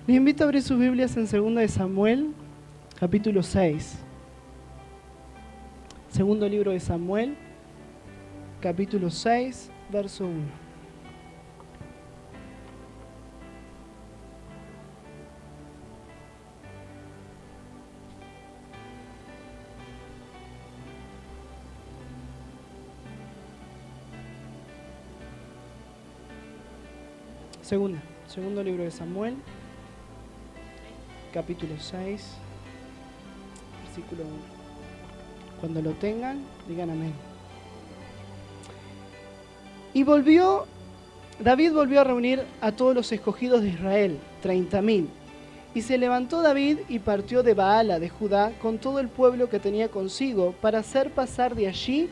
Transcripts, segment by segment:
Les invito a abrir sus Biblias en 2 de Samuel, capítulo 6. Segundo libro de Samuel, capítulo 6, verso 1. Segundo libro de Samuel, capítulo 6, versículo 1. Cuando lo tengan, digan amén. Y David volvió a reunir a todos los escogidos de Israel, 30,000. Y se levantó David y partió de Baala de Judá con todo el pueblo que tenía consigo para hacer pasar de allí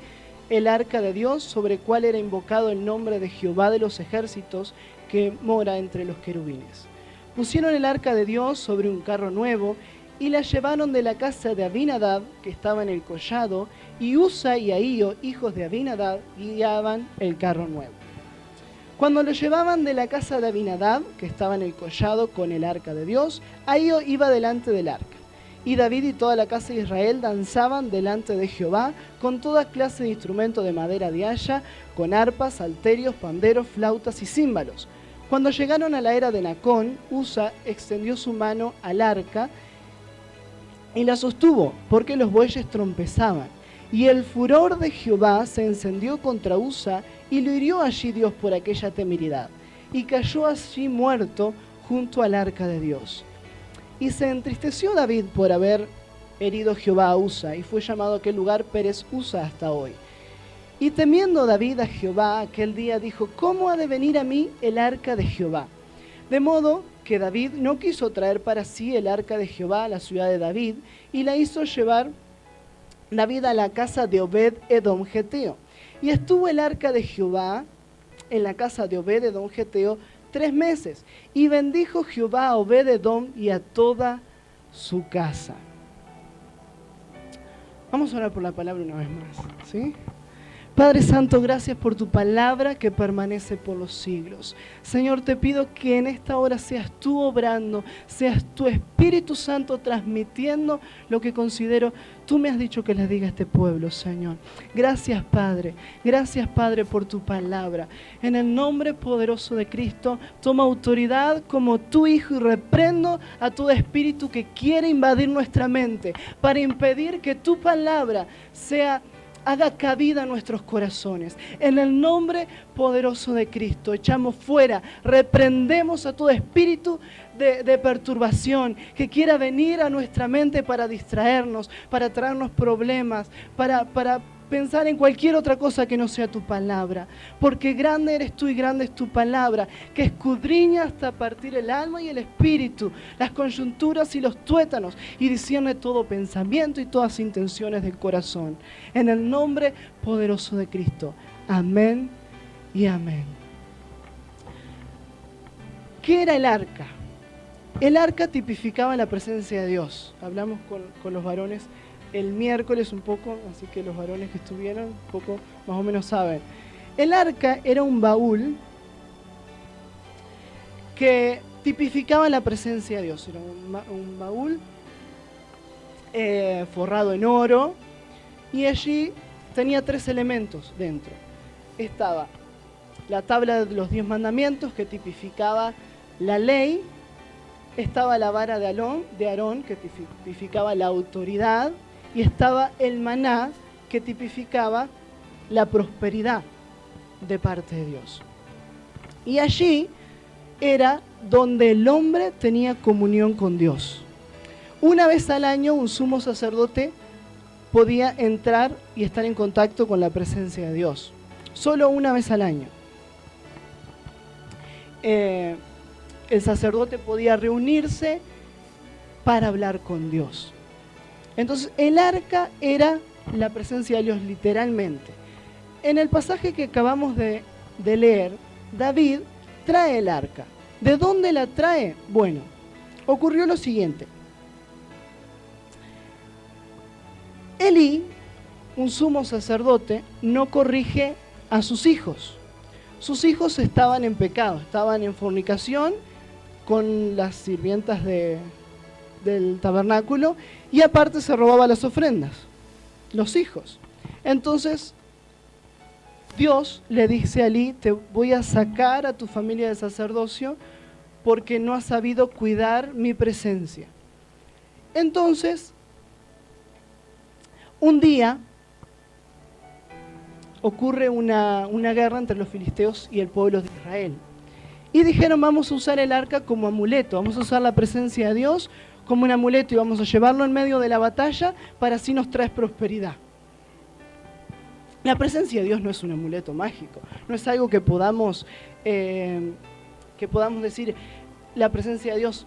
el arca de Dios, sobre cual era invocado el nombre de Jehová de los ejércitos, que mora entre los querubines. Pusieron el arca de Dios sobre un carro nuevo y la llevaron de la casa de Abinadab, que estaba en el collado, y Usa y Ahío, hijos de Abinadab, guiaban el carro nuevo. Cuando lo llevaban de la casa de Abinadab, que estaba en el collado con el arca de Dios, Ahío iba delante del arca. Y David y toda la casa de Israel danzaban delante de Jehová con toda clase de instrumentos de madera de haya, con arpas, salterios, panderos, flautas y címbalos. Cuando llegaron a la era de Nacón, Usa extendió su mano al arca y la sostuvo, porque los bueyes trompezaban. Y el furor de Jehová se encendió contra Usa, y lo hirió allí Dios por aquella temeridad. Y cayó allí muerto junto al arca de Dios. Y se entristeció David por haber herido Jehová a Usa, y fue llamado aquel lugar Pérez Usa hasta hoy. Y temiendo David a Jehová, aquel día dijo: ¿cómo ha de venir a mí el arca de Jehová? De modo que David no quiso traer para sí el arca de Jehová a la ciudad de David, y la hizo llevar David a la casa de Obed-Edom Geteo. Y estuvo el arca de Jehová en la casa de Obed-Edom Geteo 3 meses, y bendijo Jehová a Obed-Edom y a toda su casa. Vamos a orar por la palabra una vez más, ¿sí? Padre Santo, gracias por tu palabra que permanece por los siglos. Señor, te pido que en esta hora seas tú obrando, seas tu Espíritu Santo transmitiendo lo que considero tú me has dicho que les diga a este pueblo, Señor. Gracias, Padre por tu palabra. En el nombre poderoso de Cristo, toma autoridad como tu Hijo y reprendo a todo espíritu que quiere invadir nuestra mente para impedir que tu palabra haga cabida a nuestros corazones. En el nombre poderoso de Cristo, echamos fuera, reprendemos a todo espíritu de perturbación que quiera venir a nuestra mente para distraernos, para traernos problemas, para pensar en cualquier otra cosa que no sea tu palabra. Porque grande eres tú y grande es tu palabra, que escudriña hasta partir el alma y el espíritu, las coyunturas y los tuétanos, y discierne todo pensamiento y todas intenciones del corazón. En el nombre poderoso de Cristo. Amén y amén. ¿Qué era el arca? El arca tipificaba la presencia de Dios. Hablamos con los varones el miércoles un poco, así que los varones que estuvieron un poco más o menos saben. El arca era un baúl que tipificaba la presencia de Dios. Era un baúl forrado en oro, y allí tenía 3 elementos dentro. Estaba la tabla de los 10 mandamientos, que tipificaba la ley. Estaba la vara de Aarón, que tipificaba la autoridad. Y estaba el maná, que tipificaba la prosperidad de parte de Dios. Y allí era donde el hombre tenía comunión con Dios. Una vez al año un sumo sacerdote podía entrar y estar en contacto con la presencia de Dios. Solo una vez al año. El sacerdote podía reunirse para hablar con Dios. Entonces, el arca era la presencia de Dios, literalmente. En el pasaje que acabamos de leer, David trae el arca. ¿De dónde la trae? Bueno, ocurrió lo siguiente. Elí, un sumo sacerdote, no corrige a sus hijos. Sus hijos estaban en pecado, estaban en fornicación con las sirvientas del tabernáculo, y aparte se robaba las ofrendas, los hijos. Entonces Dios le dice a Elí: te voy a sacar a tu familia del sacerdocio porque no has sabido cuidar mi presencia. Entonces, un día ocurre una guerra entre los filisteos y el pueblo de Israel. Y dijeron: vamos a usar el arca como amuleto, vamos a usar la presencia de Dios como un amuleto y vamos a llevarlo en medio de la batalla para así nos traer prosperidad. La presencia de Dios no es un amuleto mágico, no es algo que podamos decir: la presencia de Dios,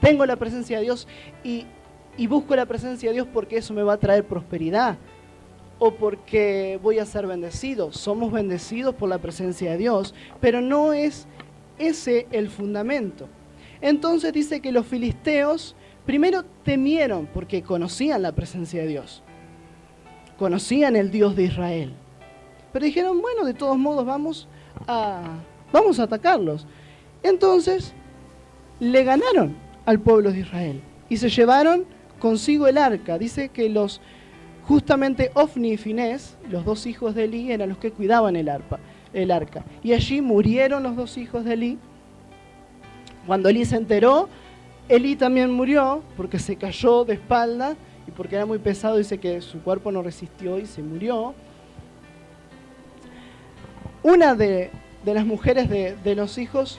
tengo la presencia de Dios y busco la presencia de Dios porque eso me va a traer prosperidad o porque voy a ser bendecido. Somos bendecidos por la presencia de Dios, pero no es ese el fundamento. Entonces dice que los filisteos primero temieron porque conocían la presencia de Dios, conocían el Dios de Israel, pero dijeron: bueno, de todos modos vamos a atacarlos. Entonces le ganaron al pueblo de Israel y se llevaron consigo el arca. Dice que justamente Ofni y Finés, los dos hijos de Elí, eran los que cuidaban el arca. Y allí murieron los dos hijos de Elí. Cuando Elí se enteró, Elí también murió porque se cayó de espalda y porque era muy pesado. Dice que su cuerpo no resistió y se murió. Una de las mujeres de los hijos,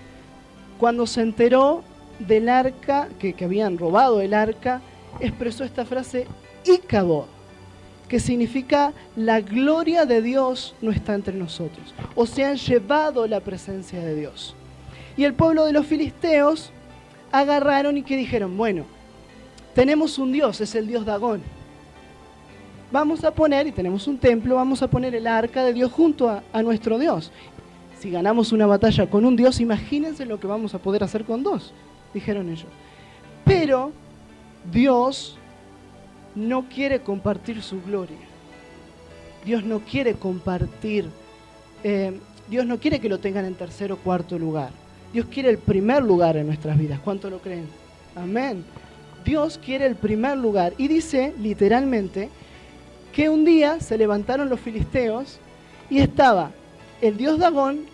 cuando se enteró del arca, que habían robado el arca, expresó esta frase: Ícabod, que significa la gloria de Dios no está entre nosotros, o se han llevado la presencia de Dios. Y el pueblo de los filisteos agarraron y que dijeron: bueno, tenemos un Dios, es el Dios Dagón. Vamos a poner, y tenemos un templo, vamos a poner el arca de Dios junto a nuestro Dios. Si ganamos una batalla con un Dios, imagínense lo que vamos a poder hacer con dos, dijeron ellos. Pero Dios no quiere compartir su gloria. Dios no quiere compartir, Dios no quiere que lo tengan en tercer o cuarto lugar. Dios quiere el primer lugar en nuestras vidas. ¿Cuánto lo creen? Amén. Dios quiere el primer lugar. Y dice literalmente que un día se levantaron los filisteos y estaba el dios Dagón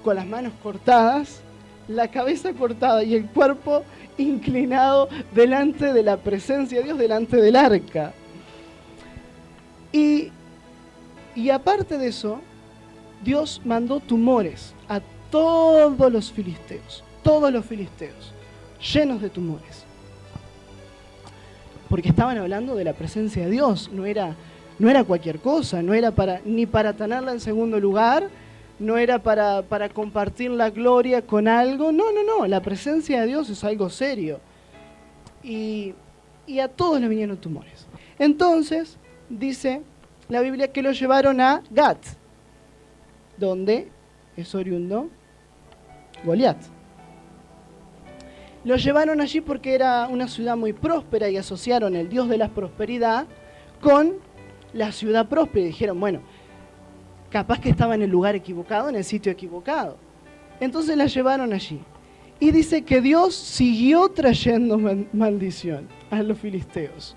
con las manos cortadas, la cabeza cortada y el cuerpo inclinado delante de la presencia de Dios, delante del arca. Y aparte de eso, Dios mandó tumores a todos los filisteos, llenos de tumores. Porque estaban hablando de la presencia de Dios, no era cualquier cosa, no era ni para tenerla en segundo lugar, no era para compartir la gloria con algo, no, la presencia de Dios es algo serio. Y a todos les vinieron tumores. Entonces, dice la Biblia que lo llevaron a Gat, donde es oriundo Goliat. Lo llevaron allí porque era una ciudad muy próspera y asociaron el Dios de la prosperidad con la ciudad próspera. Y dijeron: bueno, capaz que estaba en el lugar equivocado, en el sitio equivocado. Entonces la llevaron allí. Y dice que Dios siguió trayendo maldición a los filisteos,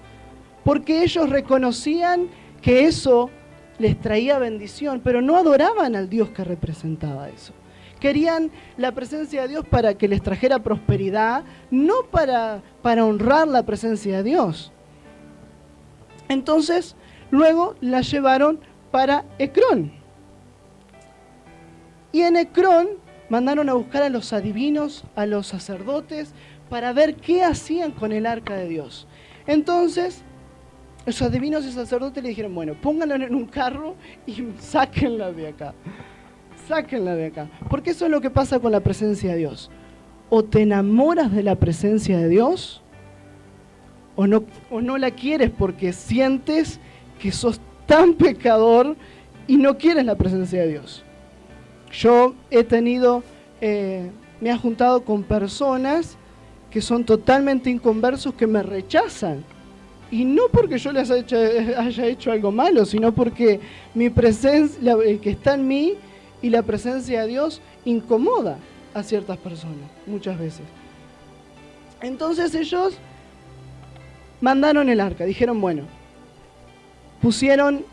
porque ellos reconocían que eso les traía bendición, pero no adoraban al Dios que representaba eso. Querían la presencia de Dios para que les trajera prosperidad, no para honrar la presencia de Dios. Entonces, luego la llevaron para Ecrón. Y en Ecrón mandaron a buscar a los adivinos, a los sacerdotes, para ver qué hacían con el arca de Dios. Entonces, los adivinos y sacerdotes le dijeron: bueno, pónganla en un carro y sáquenla de acá. Sáquenla de acá. Porque eso es lo que pasa con la presencia de Dios. O te enamoras de la presencia de Dios, o no la quieres porque sientes que sos tan pecador y no quieres la presencia de Dios. Yo me he juntado con personas que son totalmente inconversos, que me rechazan. Y no porque yo les haya hecho algo malo, sino porque mi presencia, el que está en mí y la presencia de Dios incomoda a ciertas personas, muchas veces. Entonces ellos mandaron el arca, dijeron, bueno, pusieron,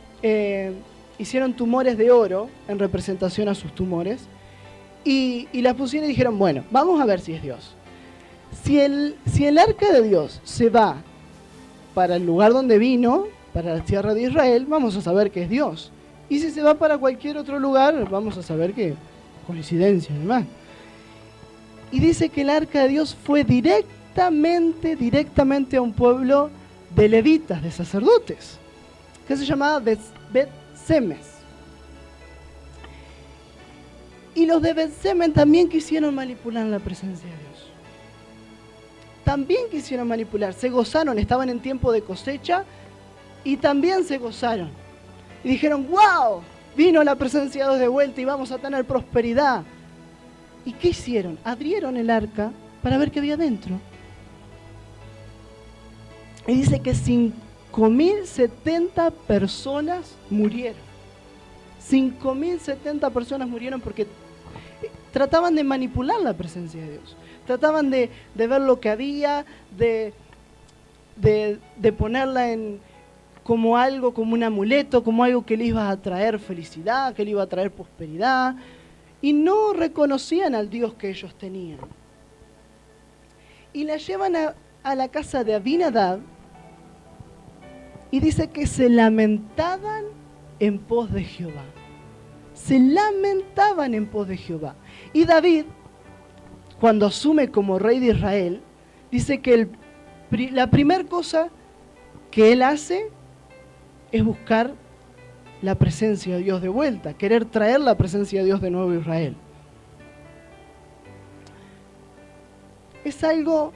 hicieron tumores de oro en representación a sus tumores y las pusieron y dijeron, bueno, vamos a ver si es Dios. Si el arca de Dios se va para el lugar donde vino, para la tierra de Israel, vamos a saber que es Dios. Y si se va para cualquier otro lugar, vamos a saber que coincidencia, además. Y dice que el arca de Dios fue directamente a un pueblo de levitas, de sacerdotes, que se llamaba Bet-Semes. Y los de Bet-Semes también quisieron manipular la presencia de Dios. También quisieron manipular, se gozaron, estaban en tiempo de cosecha y también se gozaron. Y dijeron, wow, vino la presencia de Dios de vuelta y vamos a tener prosperidad. ¿Y qué hicieron? Abrieron el arca para ver qué había dentro. Y dice que 5.070 personas murieron. 5.070 personas murieron porque trataban de manipular la presencia de Dios. Trataban de ver lo que había, de ponerla como algo, como un amuleto, como algo que le iba a traer felicidad, que le iba a traer prosperidad. Y no reconocían al Dios que ellos tenían. Y la llevan a la casa de Abinadab y dice que se lamentaban en pos de Jehová. Se lamentaban en pos de Jehová. Y David, cuando asume como rey de Israel, dice que la primera cosa que él hace es buscar la presencia de Dios de vuelta, querer traer la presencia de Dios de nuevo a Israel. Es algo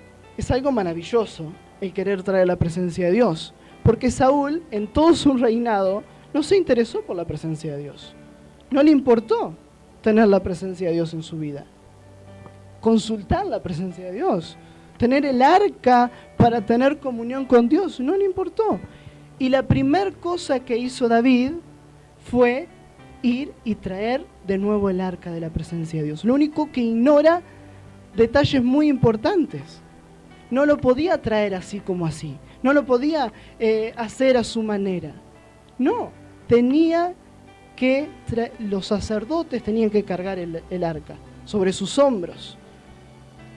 maravilloso el querer traer la presencia de Dios, porque Saúl en todo su reinado no se interesó por la presencia de Dios. No le importó tener la presencia de Dios en su vida, consultar la presencia de Dios, tener el arca para tener comunión con Dios, no le importó. Y la primera cosa que hizo David fue ir y traer de nuevo el arca de la presencia de Dios. Lo único que ignora detalles muy importantes. No lo podía traer así como así. No lo podía hacer a su manera. No, los sacerdotes tenían que cargar el arca sobre sus hombros.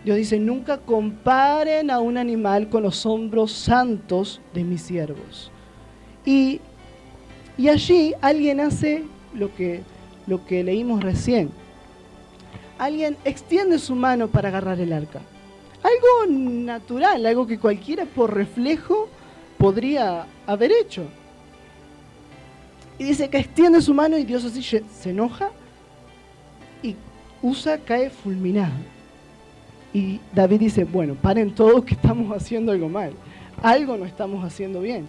Dios dice, nunca comparen a un animal con los hombros santos de mis siervos. Y allí alguien hace lo que leímos recién. Alguien extiende su mano para agarrar el arca. Algo natural, algo que cualquiera por reflejo podría haber hecho. Y dice que extiende su mano y Dios así se enoja y Usa cae fulminado. Y David dice, bueno, paren todos que estamos haciendo algo mal. Algo no estamos haciendo bien.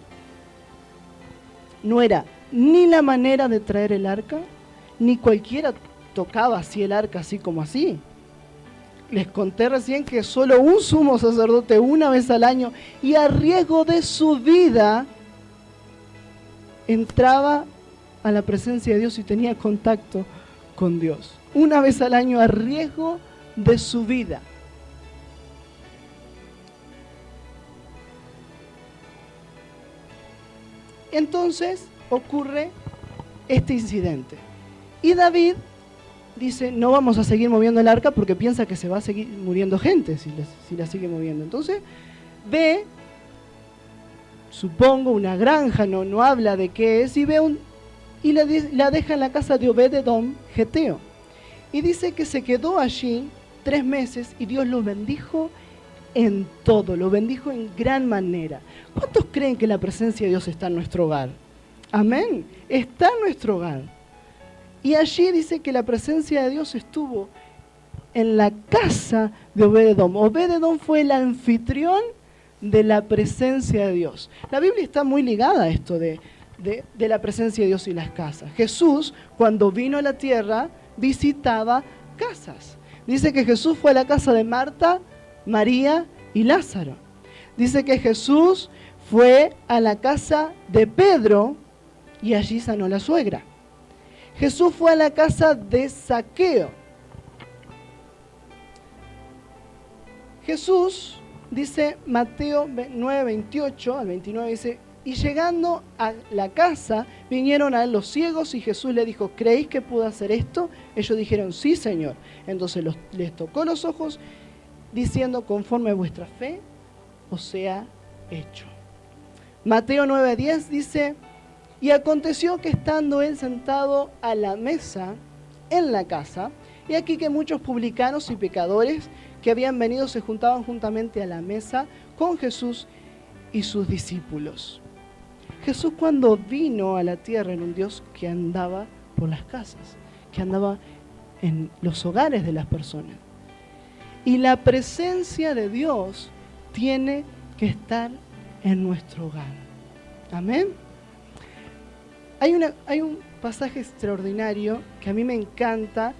No era ni la manera de traer el arca, ni cualquiera tocaba así el arca así como así. Les conté recién que solo un sumo sacerdote una vez al año y a riesgo de su vida entraba a la presencia de Dios y tenía contacto con Dios. Una vez al año a riesgo de su vida. Entonces ocurre este incidente. Y David dice, no vamos a seguir moviendo el arca porque piensa que se va a seguir muriendo gente si la sigue moviendo. Entonces ve, supongo, una granja, no habla de qué es, y la deja en la casa de Obed-Edom, geteo. Y dice que se quedó allí 3 meses y Dios lo bendijo en todo, lo bendijo en gran manera. ¿Cuántos creen que la presencia de Dios está en nuestro hogar? Amén, está en nuestro hogar. Y allí dice que la presencia de Dios estuvo en la casa de Obed-Edom. Obed-Edom fue el anfitrión de la presencia de Dios. La Biblia está muy ligada a esto de la presencia de Dios y las casas. Jesús, cuando vino a la tierra, visitaba casas. Dice que Jesús fue a la casa de Marta, María y Lázaro. Dice que Jesús fue a la casa de Pedro y allí sanó a la suegra. Jesús fue a la casa de Zaqueo. Jesús dice Mateo 9, 28 al 29, dice, y llegando a la casa, vinieron a él los ciegos y Jesús le dijo, ¿creéis que puedo hacer esto? Ellos dijeron, sí, Señor. Entonces les tocó los ojos, diciendo, conforme a vuestra fe, os sea hecho. Mateo 9, 10 dice, y aconteció que estando él sentado a la mesa en la casa, y aquí que muchos publicanos y pecadores que habían venido se juntaban juntamente a la mesa con Jesús y sus discípulos. Jesús cuando vino a la tierra era un Dios que andaba por las casas, que andaba en los hogares de las personas. Y la presencia de Dios tiene que estar en nuestro hogar. Amén. Hay un pasaje extraordinario que a mí me encanta,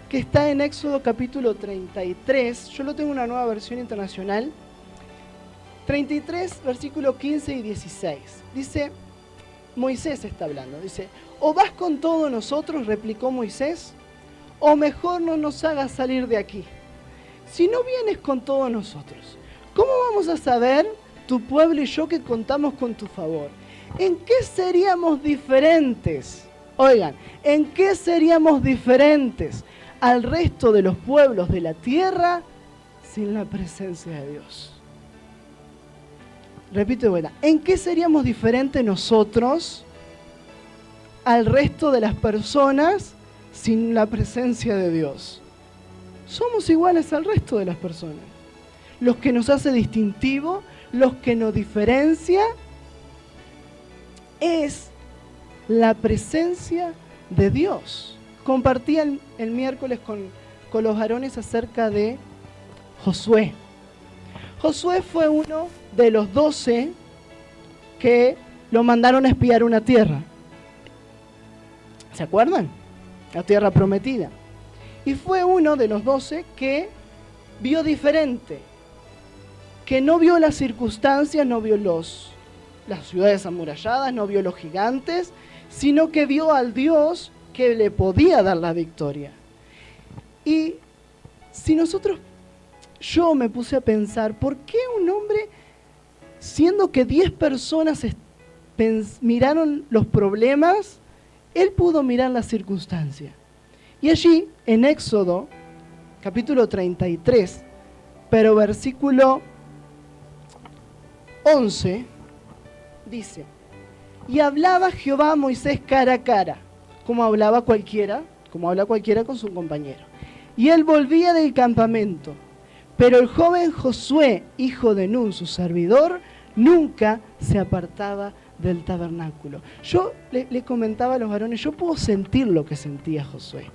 que está en Éxodo capítulo 33. Yo lo tengo en una nueva versión internacional. 33, versículo 15 y 16. Dice, Moisés está hablando, dice, ¿o vas con todos nosotros? Replicó Moisés, o mejor no nos hagas salir de aquí. Si no vienes con todos nosotros, ¿cómo vamos a saber, tu pueblo y yo, que contamos con tu favor? ¿En qué seríamos diferentes? Oigan, ¿en qué seríamos diferentes al resto de los pueblos de la tierra sin la presencia de Dios? Repito de vuelta, ¿en qué seríamos diferentes nosotros al resto de las personas sin la presencia de Dios? Somos iguales al resto de las personas. Los que nos hace distintivo, los que nos diferencia, es la presencia de Dios. Compartí el miércoles con los varones acerca de Josué. Josué fue uno de los 12 que lo mandaron a espiar una tierra. ¿Se acuerdan? La tierra prometida. Y fue uno de los 12 que vio diferente, que no vio las circunstancias, no vio las ciudades amuralladas, no vio los gigantes, sino que vio al Dios que le podía dar la victoria. Y si yo me puse a pensar, ¿por qué un hombre, siendo que 10 personas miraron los problemas, él pudo mirar las circunstancias? Y allí, en Éxodo, capítulo 33, pero versículo 11, dice, y hablaba Jehová a Moisés cara a cara, como habla cualquiera con su compañero. Y él volvía del campamento, pero el joven Josué, hijo de Nun, su servidor, nunca se apartaba del tabernáculo. Yo le comentaba a los varones, yo puedo sentir lo que sentía Josué.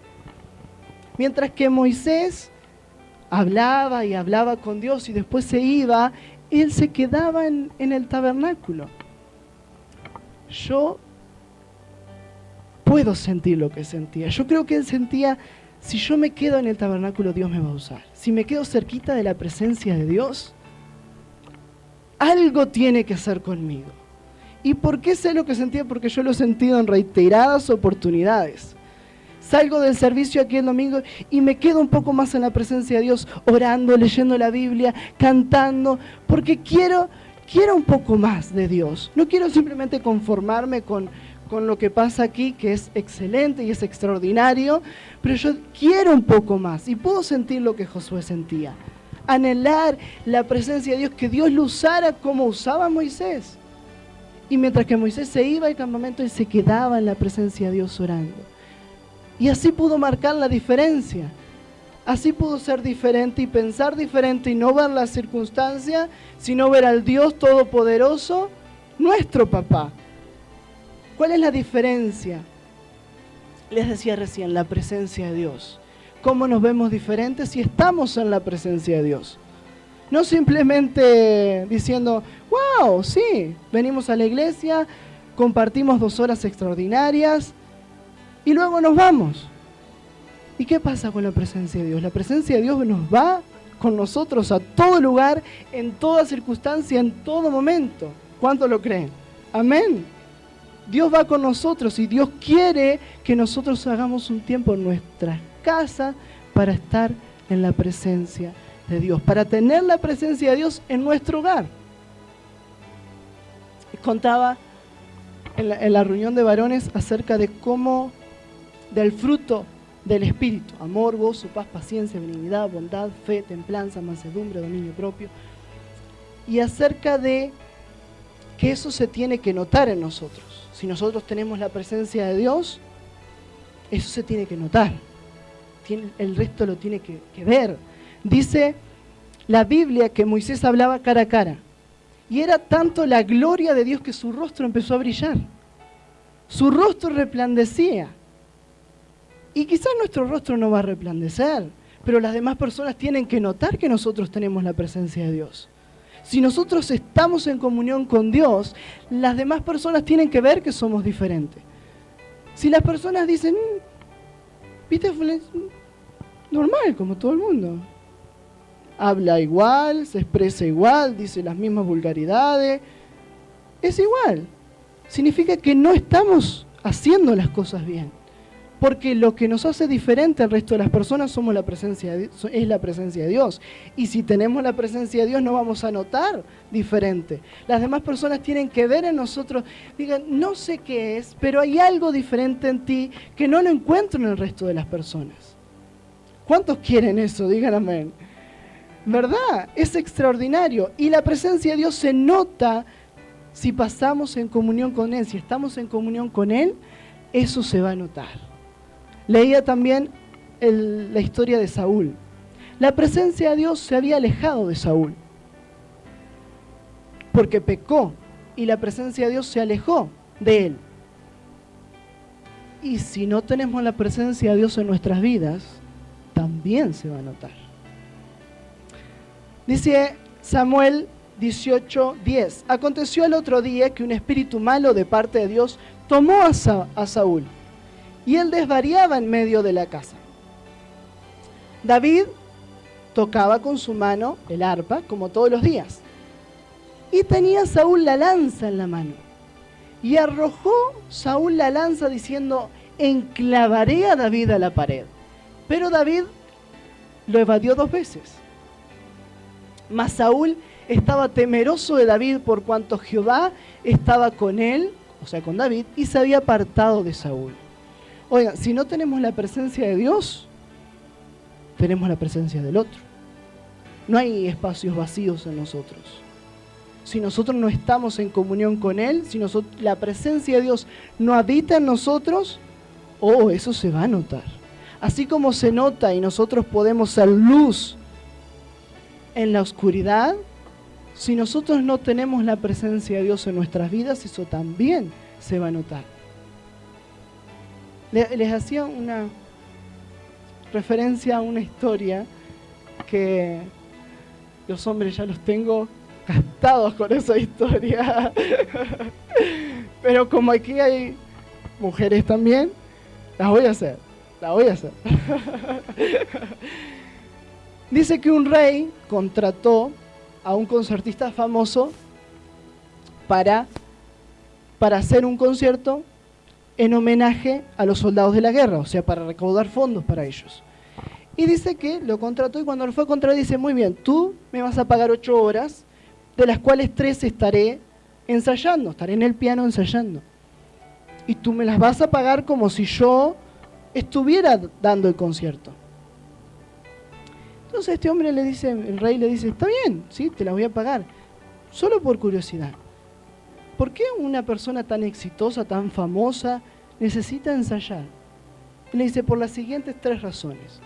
Mientras que Moisés hablaba y hablaba con Dios y después se iba, él se quedaba en el tabernáculo. Yo puedo sentir lo que sentía. Yo creo que él sentía, si yo me quedo en el tabernáculo, Dios me va a usar. Si me quedo cerquita de la presencia de Dios, algo tiene que hacer conmigo. ¿Y por qué sé lo que sentía? Porque yo lo he sentido en reiteradas oportunidades. Salgo del servicio aquí el domingo y me quedo un poco más en la presencia de Dios, orando, leyendo la Biblia, cantando, porque quiero un poco más de Dios. No quiero simplemente conformarme con lo que pasa aquí, que es excelente y es extraordinario, pero yo quiero un poco más y puedo sentir lo que Josué sentía. Anhelar la presencia de Dios, que Dios lo usara como usaba a Moisés. Y mientras que Moisés se iba al campamento, él se quedaba en la presencia de Dios orando. Y así pudo marcar la diferencia. Así pudo ser diferente y pensar diferente y no ver las circunstancias, sino ver al Dios Todopoderoso, nuestro papá. ¿Cuál es la diferencia? Les decía recién, la presencia de Dios. ¿Cómo nos vemos diferentes si estamos en la presencia de Dios? No simplemente diciendo, wow, sí, venimos a la iglesia, compartimos 2 horas extraordinarias y luego nos vamos. ¿Y qué pasa con la presencia de Dios? La presencia de Dios nos va con nosotros a todo lugar, en toda circunstancia, en todo momento. ¿Cuánto lo creen? Amén. Dios va con nosotros y Dios quiere que nosotros hagamos un tiempo en nuestra casa para estar en la presencia de Dios, para tener la presencia de Dios en nuestro hogar. Contaba en la reunión de varones acerca de cómo, del fruto del Espíritu: amor, gozo, paz, paciencia, benignidad, bondad, fe, templanza, mansedumbre, dominio propio. Y acerca de que eso se tiene que notar en nosotros. Si nosotros tenemos la presencia de Dios, eso se tiene que notar. El resto lo tiene que ver. Dice la Biblia que Moisés hablaba cara a cara. Y era tanto la gloria de Dios que su rostro empezó a brillar. Su rostro resplandecía. Y quizás nuestro rostro no va a resplandecer, pero las demás personas tienen que notar que nosotros tenemos la presencia de Dios. Si nosotros estamos en comunión con Dios, las demás personas tienen que ver que somos diferentes. Si las personas dicen, ¿viste? Normal, como todo el mundo. Habla igual, se expresa igual, dice las mismas vulgaridades. Es igual. Significa que no estamos haciendo las cosas bien. Porque lo que nos hace diferente al resto de las personas es la presencia de Dios. Y si tenemos la presencia de Dios no vamos a notar diferente. Las demás personas tienen que ver en nosotros, digan, no sé qué es, pero hay algo diferente en ti que no lo encuentro en el resto de las personas. ¿Cuántos quieren eso? Digan amén. ¿Verdad? Es extraordinario. Y la presencia de Dios se nota si pasamos en comunión con Él. Si estamos en comunión con Él, eso se va a notar. Leía también la historia de Saúl. La presencia de Dios se había alejado de Saúl porque pecó y la presencia de Dios se alejó de él. Y si no tenemos la presencia de Dios en nuestras vidas, también se va a notar. Dice Samuel 18:10: aconteció el otro día que un espíritu malo de parte de Dios tomó a Saúl, y él desvariaba en medio de la casa. David tocaba con su mano el arpa, como todos los días, y tenía Saúl la lanza en la mano. Y arrojó Saúl la lanza diciendo: enclavaré a David a la pared. Pero David lo evadió 2 veces. Mas Saúl estaba temeroso de David por cuanto Jehová estaba con él, o sea, con David, y se había apartado de Saúl. Oigan, si no tenemos la presencia de Dios, tenemos la presencia del otro. No hay espacios vacíos en nosotros. Si nosotros no estamos en comunión con Él, si la presencia de Dios no habita en nosotros, eso se va a notar. Así como se nota y nosotros podemos ser luz en la oscuridad, si nosotros no tenemos la presencia de Dios en nuestras vidas, eso también se va a notar. Les hacía una referencia a una historia que los hombres ya los tengo gastados con esa historia. Pero como aquí hay mujeres también, la voy a hacer. Dice que un rey contrató a un concertista famoso para hacer un concierto en homenaje a los soldados de la guerra, o sea, para recaudar fondos para ellos. Y dice que lo contrató, y cuando lo fue a contratar dice: muy bien, tú me vas a pagar 8 horas, de las cuales 3 estaré ensayando, estaré en el piano ensayando. Y tú me las vas a pagar como si yo estuviera dando el concierto. Entonces este hombre le dice, el rey le dice: está bien, sí, te las voy a pagar. Solo por curiosidad, ¿por qué una persona tan exitosa, tan famosa, necesita ensayar? Y le dice: por las siguientes 3 razones.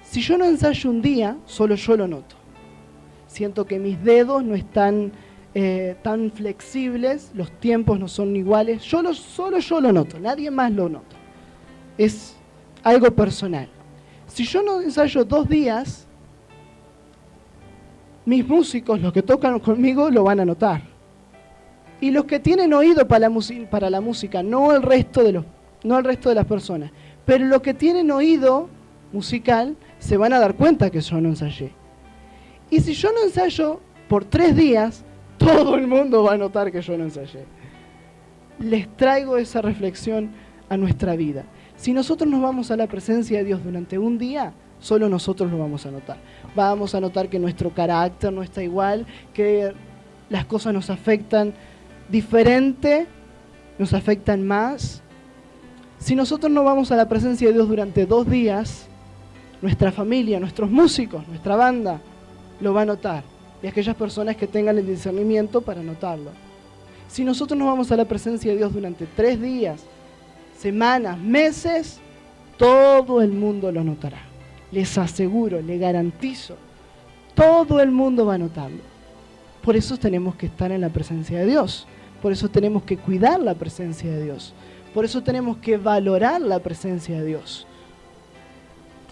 Si yo no ensayo un día, solo yo lo noto. Siento que mis dedos no están tan flexibles, los tiempos no son iguales. Solo yo lo noto, nadie más lo nota. Es algo personal. Si yo no ensayo 2 días, mis músicos, los que tocan conmigo, lo van a notar. Y los que tienen oído para la música, no el resto de las personas, pero los que tienen oído musical se van a dar cuenta que yo no ensayé. Y si yo no ensayo por 3 días, todo el mundo va a notar que yo no ensayé. Les traigo esa reflexión a nuestra vida. Si nosotros nos vamos a la presencia de Dios durante un día, solo nosotros lo vamos a notar. Vamos a notar que nuestro carácter no está igual, que las cosas nos afectan diferente, nos afectan más. Si nosotros no vamos a la presencia de Dios durante 2 días, nuestra familia, nuestros músicos, nuestra banda, lo va a notar. Y aquellas personas que tengan el discernimiento para notarlo. Si nosotros no vamos a la presencia de Dios durante 3 días, semanas, meses, todo el mundo lo notará. Les aseguro, les garantizo, todo el mundo va a notarlo. Por eso tenemos que estar en la presencia de Dios. Por eso tenemos que cuidar la presencia de Dios. Por eso tenemos que valorar la presencia de Dios.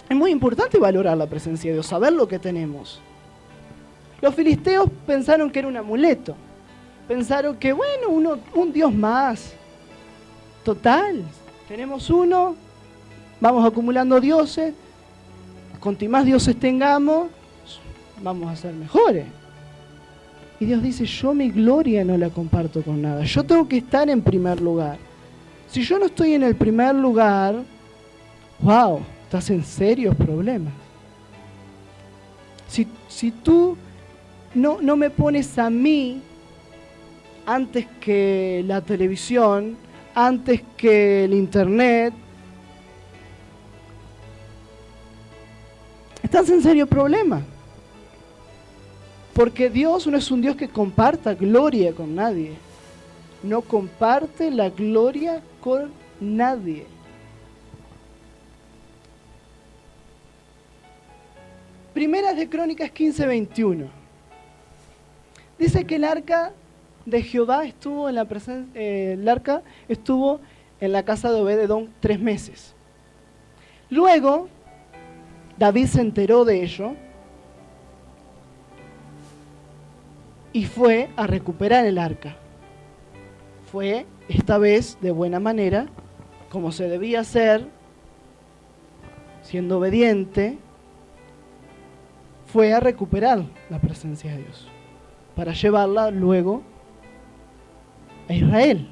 Es muy importante valorar la presencia de Dios, saber lo que tenemos. Los filisteos pensaron que era un amuleto. Pensaron que, bueno, un Dios más. Total, tenemos uno, vamos acumulando dioses. Cuanto más dioses tengamos, vamos a ser mejores. Y Dios dice, yo mi gloria no la comparto con nada. Yo tengo que estar en primer lugar. Si yo no estoy en el primer lugar, wow, estás en serios problemas. Si tú no me pones a mí antes que la televisión, antes que el internet, estás en serio problema. Porque Dios no es un Dios que comparta gloria con nadie. No comparte la gloria con nadie. Primeras de Crónicas 15:21. Dice que el arca de Jehová estuvo en la casa de Obed-edom 3 meses. Luego, David se enteró de ello y fue a recuperar el arca. Fue, esta vez, de buena manera, como se debía hacer, siendo obediente, fue a recuperar la presencia de Dios, para llevarla luego a Israel.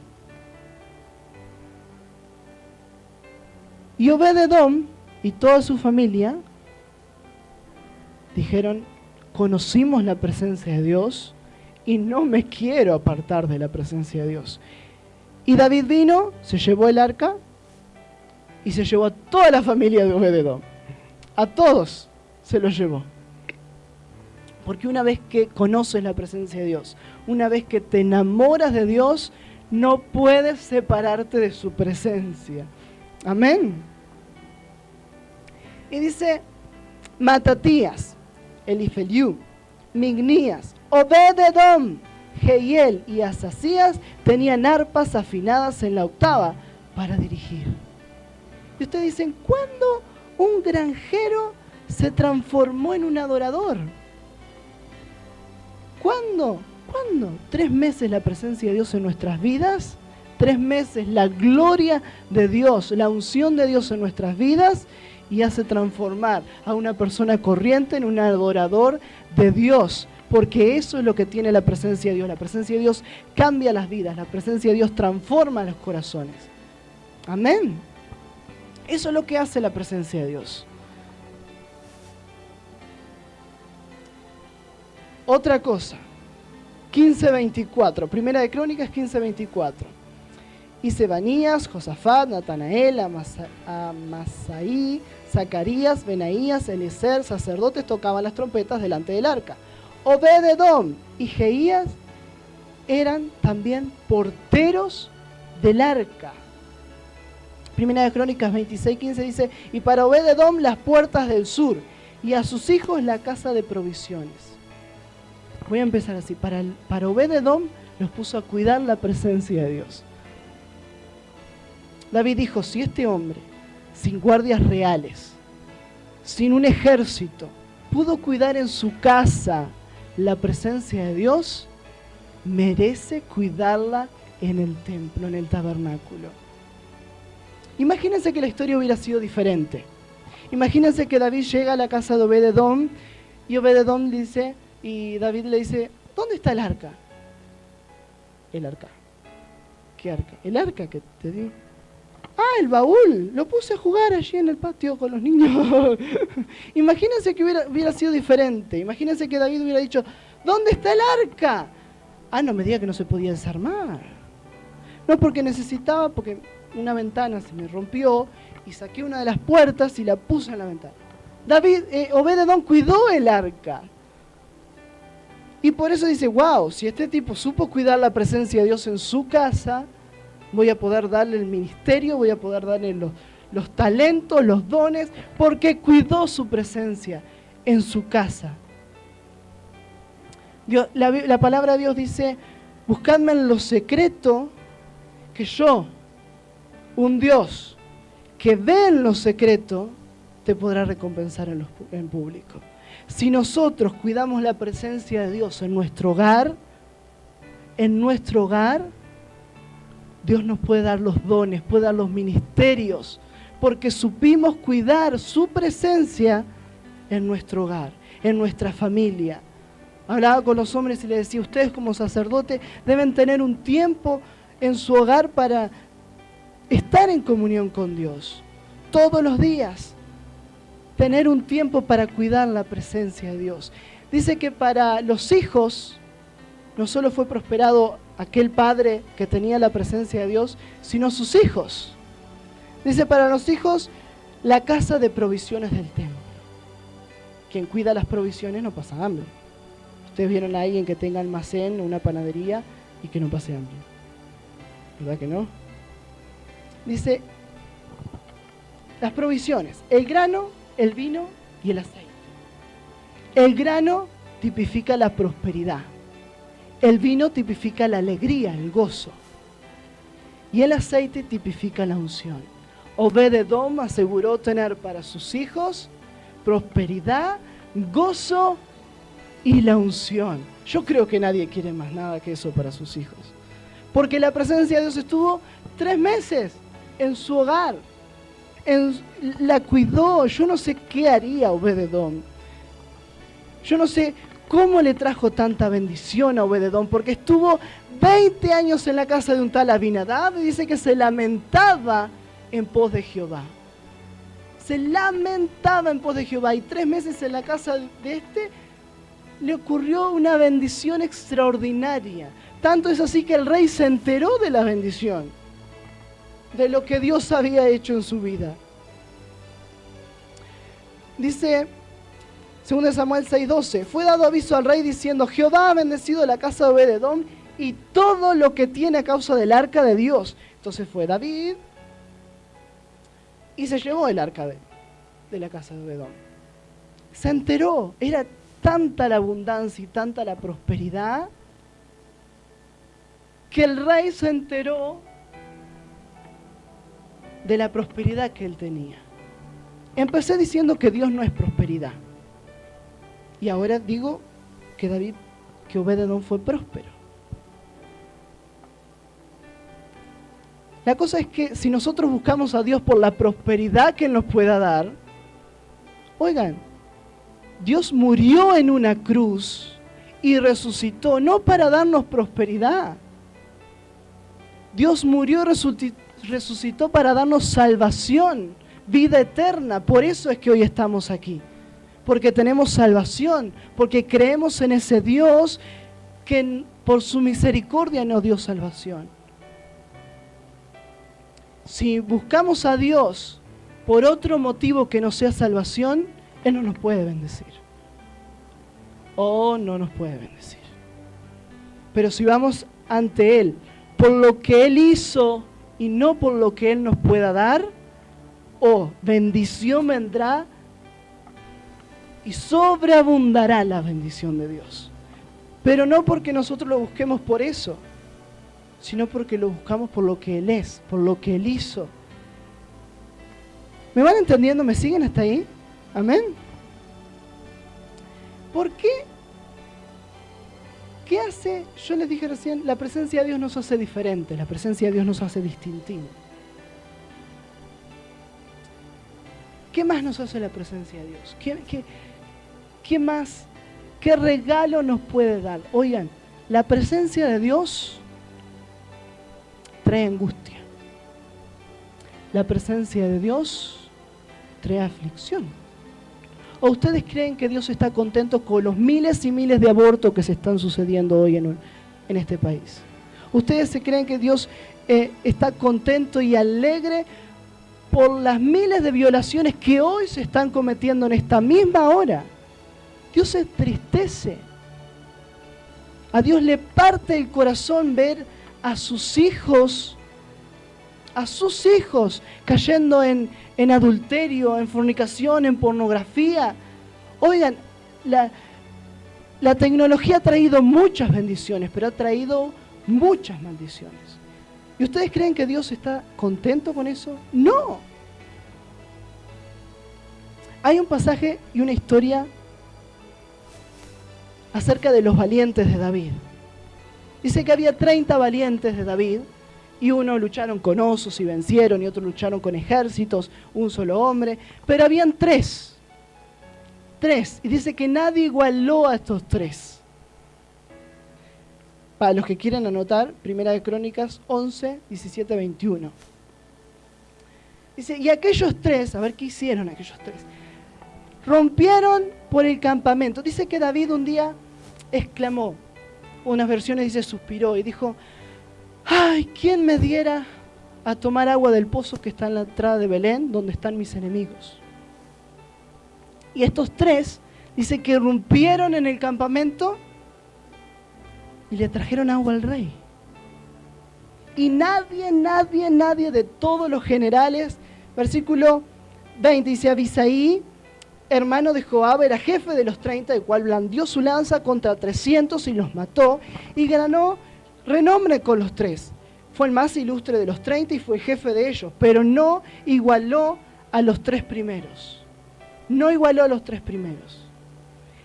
Y Obed-edom y toda su familia dijeron, conocimos la presencia de Dios y no me quiero apartar de la presencia de Dios. Y David vino, se llevó el arca y se llevó a toda la familia de Obed-edom. A todos se los llevó. Porque una vez que conoces la presencia de Dios, una vez que te enamoras de Dios, no puedes separarte de su presencia. Amén. Y dice, Matatías, Elifeliú, Mignías, Obed-edom, Jehiel y Asasías tenían arpas afinadas en la octava para dirigir. Y ustedes dicen, ¿cuándo un granjero se transformó en un adorador? ¿Cuándo? 3 meses la presencia de Dios en nuestras vidas, 3 meses la gloria de Dios, la unción de Dios en nuestras vidas, y hace transformar a una persona corriente en un adorador de Dios, porque eso es lo que tiene la presencia de Dios. La presencia de Dios cambia las vidas, la presencia de Dios transforma los corazones. Amén. Eso es lo que hace la presencia de Dios. Otra cosa, 15:24, Primera de Crónicas 15:24. Y Sebanías, Josafat, Natanael, Amasaí, Zacarías, Benaías, Eliezer, sacerdotes tocaban las trompetas delante del arca. Obed-edom y Jeías eran también porteros del arca. Primera de Crónicas 26:15 dice, y para Obed-edom las puertas del sur, y a sus hijos la casa de provisiones. Voy a empezar así. Para Obed-edom los puso a cuidar la presencia de Dios. David dijo, si este hombre, sin guardias reales, sin un ejército, pudo cuidar en su casa la presencia de Dios, merece cuidarla en el templo, en el tabernáculo. Imagínense que la historia hubiera sido diferente. Imagínense que David llega a la casa de Obed-edom y Obed-edom dice... Y David le dice, ¿dónde está el arca? El arca. ¿Qué arca? El arca que te di. Ah, el baúl, lo puse a jugar allí en el patio con los niños. Imagínense que hubiera sido diferente. Imagínense que David hubiera dicho, ¿dónde está el arca? Ah, no me diga que no se podía desarmar. No, porque necesitaba, porque una ventana se me rompió y saqué una de las puertas y la puse en la ventana. Obed-edom cuidó el arca. Y por eso dice, wow, si este tipo supo cuidar la presencia de Dios en su casa, voy a poder darle el ministerio, voy a poder darle los talentos, los dones, porque cuidó su presencia en su casa. Dios, la palabra de Dios dice, buscadme en lo secreto, que yo, un Dios que ve en lo secreto, te podrá recompensar en público. Si nosotros cuidamos la presencia de Dios en nuestro hogar, Dios nos puede dar los dones, puede dar los ministerios, porque supimos cuidar su presencia en nuestro hogar, en nuestra familia. Hablaba con los hombres y les decía, ustedes como sacerdotes deben tener un tiempo en su hogar para estar en comunión con Dios. Todos los días, tener un tiempo para cuidar la presencia de Dios. Dice que para los hijos, no solo fue prosperado aquel padre que tenía la presencia de Dios, sino sus hijos. Dice, para los hijos, la casa de provisiones del templo. Quien cuida las provisiones no pasa hambre. Ustedes vieron a alguien que tenga almacén, una panadería y que no pase hambre. ¿Verdad que no? Dice, las provisiones, el grano, el vino y el aceite. El grano tipifica la prosperidad. El vino tipifica la alegría, el gozo. Y el aceite tipifica la unción. Obed-edom aseguró tener para sus hijos prosperidad, gozo y la unción. Yo creo que nadie quiere más nada que eso para sus hijos. Porque la presencia de Dios estuvo 3 meses en su hogar. La cuidó. Yo no sé qué haría Obed-edom. Yo no sé cómo le trajo tanta bendición a Obed-edom, porque estuvo 20 años en la casa de un tal Abinadab y dice que se lamentaba en pos de Jehová. Se lamentaba en pos de Jehová, y 3 meses en la casa de le ocurrió una bendición extraordinaria. Tanto es así que el rey se enteró de la bendición, de lo que Dios había hecho en su vida. Dice 2 Samuel 6:12, fue dado aviso al rey diciendo, Jehová ha bendecido la casa de Obed-edom y todo lo que tiene a causa del arca de Dios. Entonces fue David y se llevó el arca de la casa de Obed-edom. Se enteró, era tanta la abundancia y tanta la prosperidad que el rey se enteró de la prosperidad que él tenía. Empecé diciendo que Dios no es prosperidad. Y ahora digo que Obed-edom fue próspero. La cosa es que si nosotros buscamos a Dios por la prosperidad que Él nos pueda dar, oigan, Dios murió en una cruz y resucitó, no para darnos prosperidad. Dios murió y resucitó para darnos salvación, vida eterna. Por eso es que hoy estamos aquí. Porque tenemos salvación, porque creemos en ese Dios que por su misericordia nos dio salvación. Si buscamos a Dios por otro motivo que no sea salvación, Él no nos puede bendecir. O no nos puede bendecir. Pero si vamos ante Él por lo que Él hizo y no por lo que Él nos pueda dar, bendición vendrá y sobreabundará la bendición de Dios. Pero no porque nosotros lo busquemos por eso, sino porque lo buscamos por lo que Él es, por lo que Él hizo. ¿Me van entendiendo? ¿Me siguen hasta ahí? ¿Amén? ¿Por qué? ¿Qué hace? Yo les dije recién, la presencia de Dios nos hace diferentes, la presencia de Dios nos hace distintivos. ¿Qué más nos hace la presencia de Dios? ¿Qué más? ¿Qué regalo nos puede dar? Oigan, la presencia de Dios trae angustia. la presencia de Dios trae aflicción. ¿O ustedes creen que Dios está contento con los miles y miles de abortos que se están sucediendo hoy en este país? ¿Ustedes se creen que Dios está contento y alegre por las miles de violaciones que hoy se están cometiendo en esta misma hora? Dios se entristece. A Dios le parte el corazón ver a sus hijos cayendo en adulterio, en fornicación, en pornografía. Oigan, la tecnología ha traído muchas bendiciones, pero ha traído muchas maldiciones. ¿Y ustedes creen que Dios está contento con eso? No. Hay un pasaje y una historia acerca de los valientes de David. Dice que había 30 valientes de David, y unos lucharon con osos y vencieron, y otros lucharon con ejércitos, un solo hombre, pero habían tres, y dice que nadie igualó a estos tres. Para los que quieren anotar, Primera de Crónicas 11, 17, 21. Dice, y aquellos tres, a ver qué hicieron aquellos tres, rompieron por el campamento. Dice que David un día exclamó, unas versiones dice suspiró y dijo, ¡ay, quién me diera a tomar agua del pozo que está en la entrada de Belén, donde están mis enemigos! Y estos tres, dice que rompieron en el campamento y le trajeron agua al rey. Y nadie de todos los generales, versículo 20, dice, Abisaí, hermano de Joab, era jefe de los 30, el cual blandió su lanza contra 300 y los mató, y ganó renombre con los tres. Fue el más ilustre de los 30 y fue jefe de ellos, pero no igualó a los tres primeros. No igualó a los tres primeros.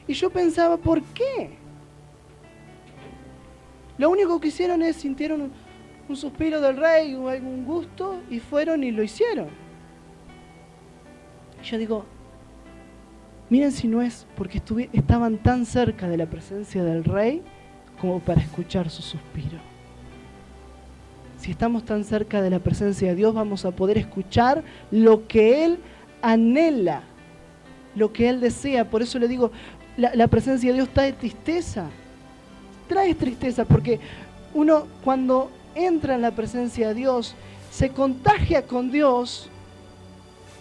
Y yo pensaba, ¿por qué? Lo único que hicieron es sintieron un suspiro del rey o algún gusto y fueron y lo hicieron. Y yo digo, miren si no es porque estaban tan cerca de la presencia del rey como para escuchar su suspiro. Si estamos tan cerca de la presencia de Dios, vamos a poder escuchar lo que Él anhela, lo que Él desea. Por eso le digo, la presencia de Dios trae tristeza. Trae tristeza porque uno cuando entra en la presencia de Dios, se contagia con Dios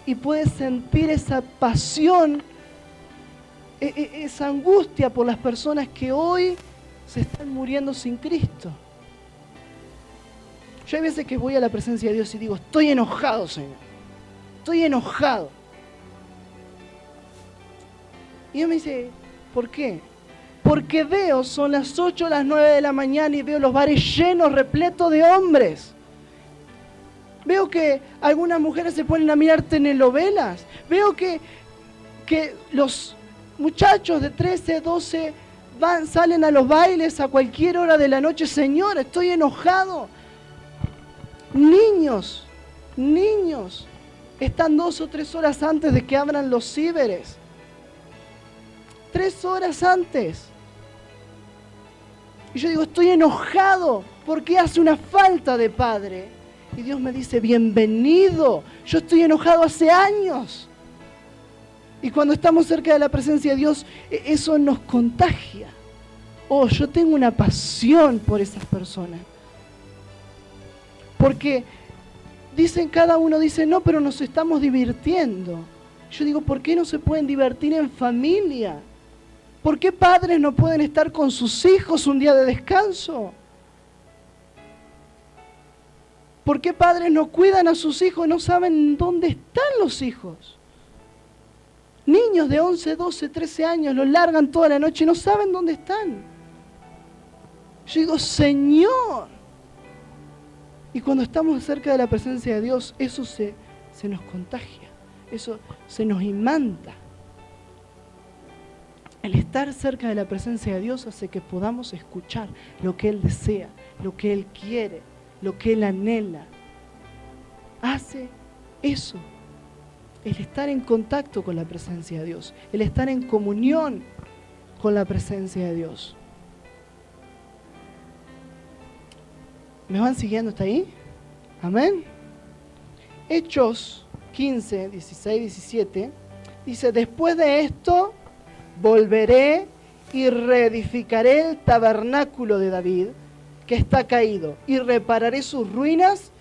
y puede sentir esa pasión, esa angustia por las personas que hoy se están muriendo sin Cristo. Yo hay veces que voy a la presencia de Dios y digo, estoy enojado, Señor. Estoy enojado. Y Dios me dice, ¿por qué? Porque veo, son las 8 o las 9 de la mañana y veo los bares llenos, repletos de hombres. Veo que algunas mujeres se ponen a mirar telenovelas. Veo que los muchachos de 13, 12 salen a los bailes a cualquier hora de la noche. Señor, estoy enojado. Niños, están 2 o 3 horas antes de que abran los ciberes. 3 horas antes. Y yo digo, estoy enojado porque hace una falta de padre. Y Dios me dice, bienvenido. Yo estoy enojado hace años. Y cuando estamos cerca de la presencia de Dios, eso nos contagia. Oh, yo tengo una pasión por esas personas. Porque cada uno dice, no, pero nos estamos divirtiendo. Yo digo, ¿por qué no se pueden divertir en familia? ¿Por qué padres no pueden estar con sus hijos un día de descanso? ¿Por qué padres no cuidan a sus hijos y no saben dónde están los hijos? Niños de 11, 12, 13 años los largan toda la noche y no saben dónde están. Yo digo, Señor. Y cuando estamos cerca de la presencia de Dios, eso se nos contagia, eso se nos imanta. El estar cerca de la presencia de Dios hace que podamos escuchar lo que Él desea, lo que Él quiere, lo que Él anhela. Hace eso. El estar en contacto con la presencia de Dios, el estar en comunión con la presencia de Dios. ¿Me van siguiendo hasta ahí? Amén. Hechos 15, 16, 17, dice, después de esto volveré y reedificaré el tabernáculo de David, que está caído, y repararé sus ruinas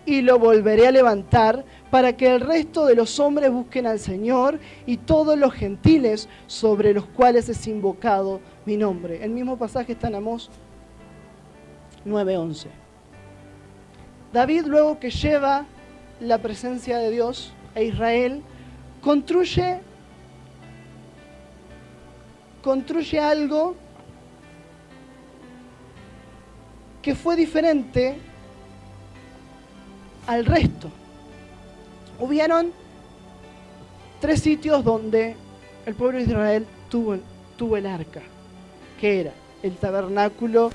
y lo volveré a levantar para que el resto de los hombres busquen al Señor y todos los gentiles sobre los cuales es invocado mi nombre. El mismo pasaje está en Amós 9:11. David, luego que lleva la presencia de Dios a Israel, construye algo que fue diferente al resto. Hubieron 3 sitios donde el pueblo de Israel tuvo el arca, que era el tabernáculo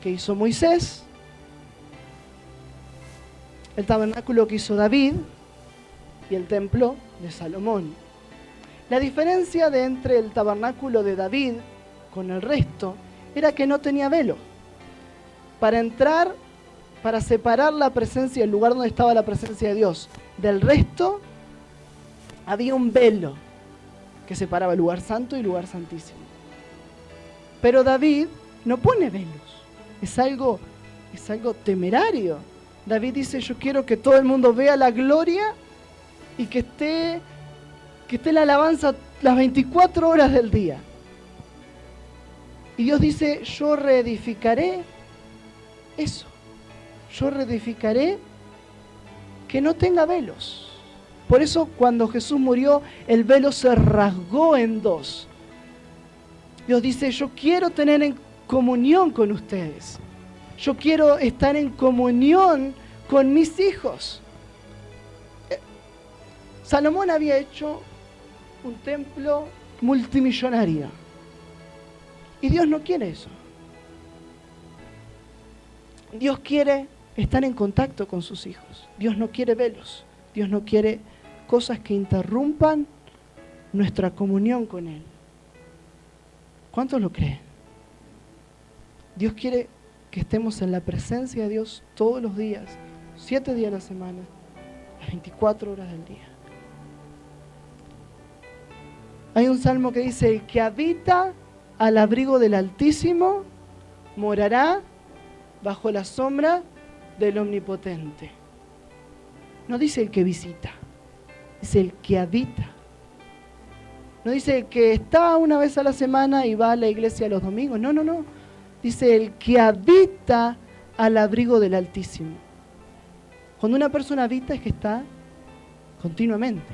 que hizo Moisés, el tabernáculo que hizo David y el templo de Salomón. La diferencia entre el tabernáculo de David con el resto era que no tenía velo. Para separar la presencia, el lugar donde estaba la presencia de Dios del resto, había un velo que separaba el lugar santo y el lugar santísimo. Pero David no pone velos, es algo temerario. David dice, yo quiero que todo el mundo vea la gloria y que esté la alabanza las 24 horas del día. Y Dios dice, yo reedificaré eso. Yo reedificaré que no tenga velos. Por eso cuando Jesús murió, el velo se rasgó en 2. Dios dice, yo quiero tener en comunión con ustedes. Yo quiero estar en comunión con mis hijos. Salomón había hecho un templo multimillonario. Y Dios no quiere eso. Dios quiere estar en contacto con sus hijos. Dios no quiere velos. Dios no quiere cosas que interrumpan nuestra comunión con Él. ¿Cuántos lo creen? Dios quiere que estemos en la presencia de Dios todos los días, 7 días a la semana, las 24 horas del día. Hay un salmo que dice, el que habita al abrigo del Altísimo morará bajo la sombra del Omnipotente. No dice el que visita, dice el que habita. No dice el que está una vez a la semana y va a la iglesia los domingos. No. Dice el que habita al abrigo del Altísimo. Cuando una persona habita es que está continuamente,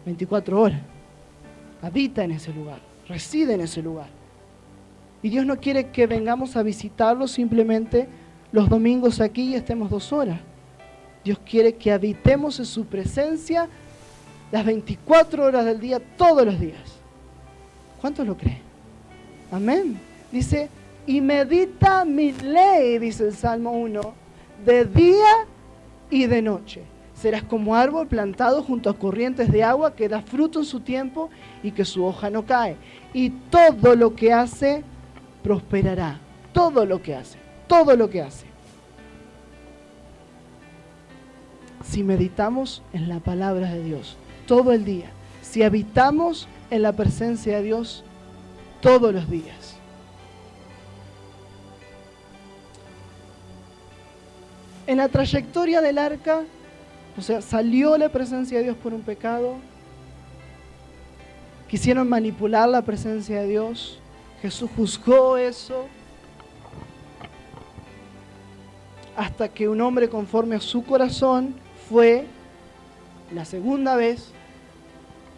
24 horas. Habita en ese lugar, reside en ese lugar. Y Dios no quiere que vengamos a visitarlo simplemente los domingos aquí y estemos 2 horas. Dios quiere que habitemos en su presencia las 24 horas del día, todos los días. ¿Cuántos lo creen? Amén. Dice, y medita mi ley, dice el Salmo 1, de día y de noche. Serás como árbol plantado junto a corrientes de agua que da fruto en su tiempo y que su hoja no cae. Y todo lo que hace prosperará. Todo lo que hace. Si meditamos en la palabra de Dios todo el día, si habitamos en la presencia de Dios todos los días. En la trayectoria del arca, o sea, salió la presencia de Dios por un pecado, quisieron manipular la presencia de Dios, Jesús juzgó eso, hasta que un hombre conforme a su corazón fue la segunda vez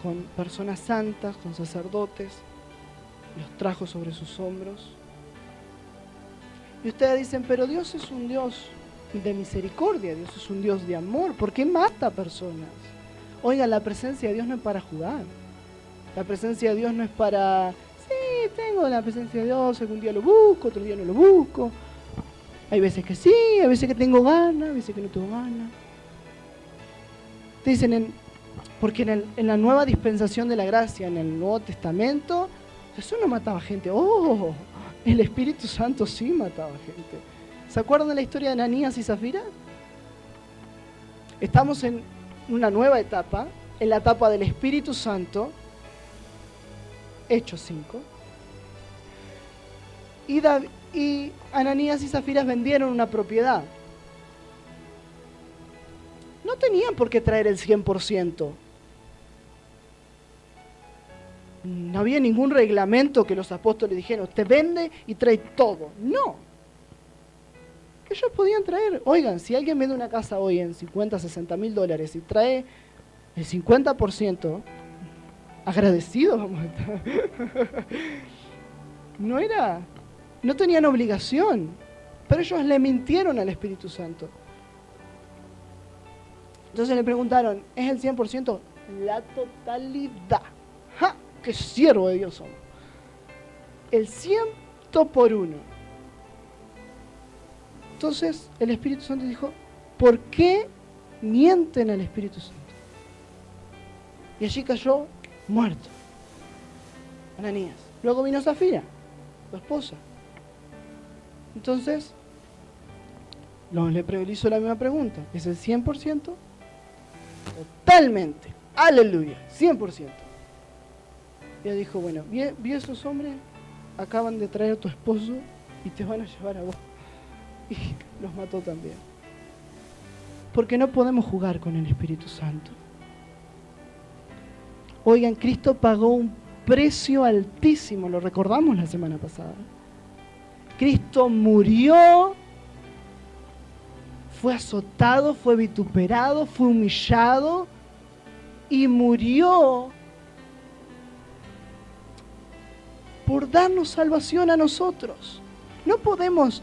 con personas santas, con sacerdotes, los trajo sobre sus hombros. Y ustedes dicen, pero Dios es un Dios de misericordia, Dios es un Dios de amor, ¿por qué mata personas? Oigan, la presencia de Dios no es para jugar, la presencia de Dios no es para, sí, tengo la presencia de Dios, algún día lo busco, otro día no lo busco, hay veces que sí, hay veces que tengo ganas, hay veces que no tengo ganas. Te dicen, porque en la nueva dispensación de la gracia, en el Nuevo Testamento, Jesús no mataba gente, el Espíritu Santo sí mataba gente. ¿Se acuerdan de la historia de Ananías y Zafira? Estamos en una nueva etapa, en la etapa del Espíritu Santo, Hechos 5. Y Ananías y Zafira vendieron una propiedad. No tenían por qué traer el 100%. No había ningún reglamento que los apóstoles dijeron, te vende y trae todo. No. Ellos podían traer. Oigan, si alguien vende una casa hoy en 50, 60 mil dólares y trae el 50%, agradecidos vamos a estar. No tenían obligación, pero ellos le mintieron al Espíritu Santo. Entonces le preguntaron, ¿es el 100%? La totalidad. ¡Ja! ¡Qué siervo de Dios somos! El 100%. Entonces el Espíritu Santo dijo, ¿por qué mienten al Espíritu Santo? Y allí cayó muerto Ananías. Luego vino Zafira, su esposa. Entonces le hizo la misma pregunta, ¿es el 100%? Totalmente, aleluya, 100%. Y ella dijo, bueno, vi a esos hombres, acaban de traer a tu esposo y te van a llevar a vos. Y los mató también. Porque no podemos jugar con el Espíritu Santo. Oigan, Cristo pagó un precio altísimo, lo recordamos la semana pasada. Cristo murió, fue azotado, fue vituperado, fue humillado y murió por darnos salvación a nosotros. No podemos...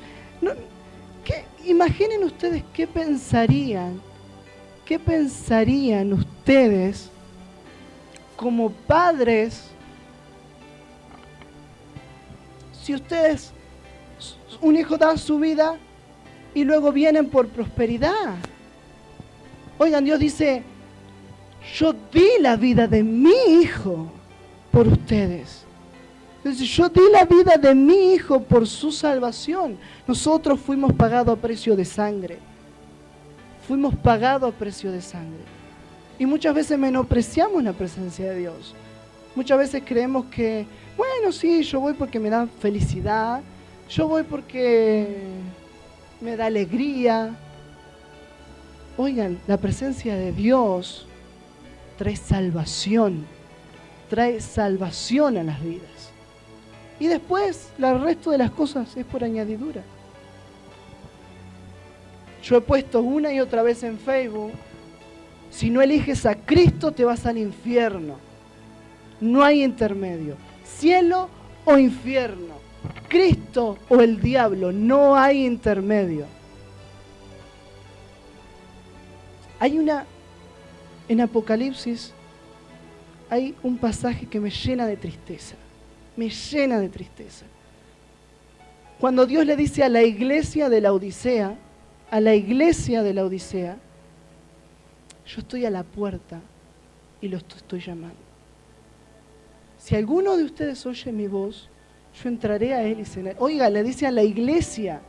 Imaginen ustedes qué pensarían ustedes como padres si ustedes, un hijo da su vida y luego vienen por prosperidad. Oigan, Dios dice, yo di la vida de mi hijo por ustedes. Entonces, yo di la vida de mi hijo por su salvación. Nosotros fuimos pagados a precio de sangre. Fuimos pagados a precio de sangre. Y muchas veces menospreciamos la presencia de Dios. Muchas veces creemos que, bueno, sí, yo voy porque me da felicidad. Yo voy porque me da alegría. Oigan, la presencia de Dios trae salvación a las vidas. Y después, el resto de las cosas es por añadidura. Yo he puesto una y otra vez en Facebook, si no eliges a Cristo te vas al infierno. No hay intermedio. Cielo o infierno. Cristo o el diablo. No hay intermedio. En Apocalipsis, hay un pasaje que me llena de tristeza. Me llena de tristeza. Cuando Dios le dice a la iglesia de la Odisea, yo estoy a la puerta y lo estoy llamando. Si alguno de ustedes oye mi voz, yo entraré a él y cenaré. Oiga, le dice a la iglesia,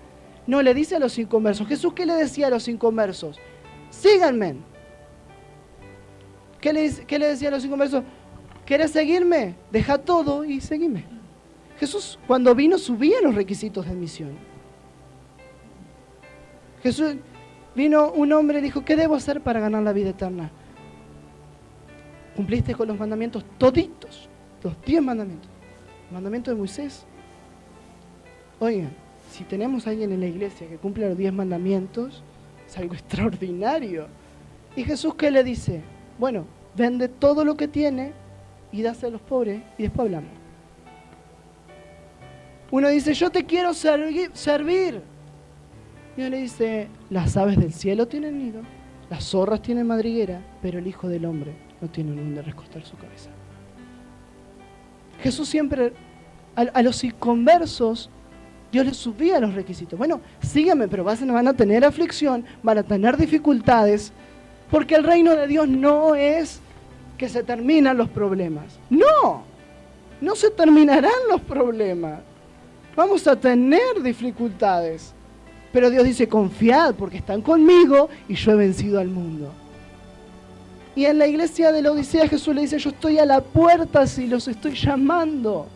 no le dice a los inconversos. Jesús, ¿qué le decía a los inconversos? Síganme. ¿Qué le decía a los inconversos? ¿Quieres seguirme? Deja todo y seguime. Jesús, cuando vino, subía los requisitos de admisión. Jesús, vino un hombre y dijo, ¿qué debo hacer para ganar la vida eterna? ¿Cumpliste con los mandamientos toditos? Los 10 mandamientos. El mandamiento de Moisés. Oigan, si tenemos a alguien en la iglesia que cumple los 10 mandamientos, es algo extraordinario. ¿Y Jesús qué le dice? Bueno, vende todo lo que tiene y dáselo a los pobres y después hablamos. Uno dice, yo te quiero servir. Y uno le dice, las aves del cielo tienen nido, las zorras tienen madriguera, pero el Hijo del Hombre no tiene donde recostar su cabeza. Jesús siempre, a los inconversos, Dios les subía los requisitos. Bueno, síganme, pero van a tener aflicción, van a tener dificultades, porque el reino de Dios no es que se terminan los problemas. No se terminarán los problemas. Vamos a tener dificultades. Pero Dios dice, confiad porque están conmigo y yo he vencido al mundo. Y en la iglesia de la Odisea Jesús le dice, yo estoy a la puerta si los estoy llamando.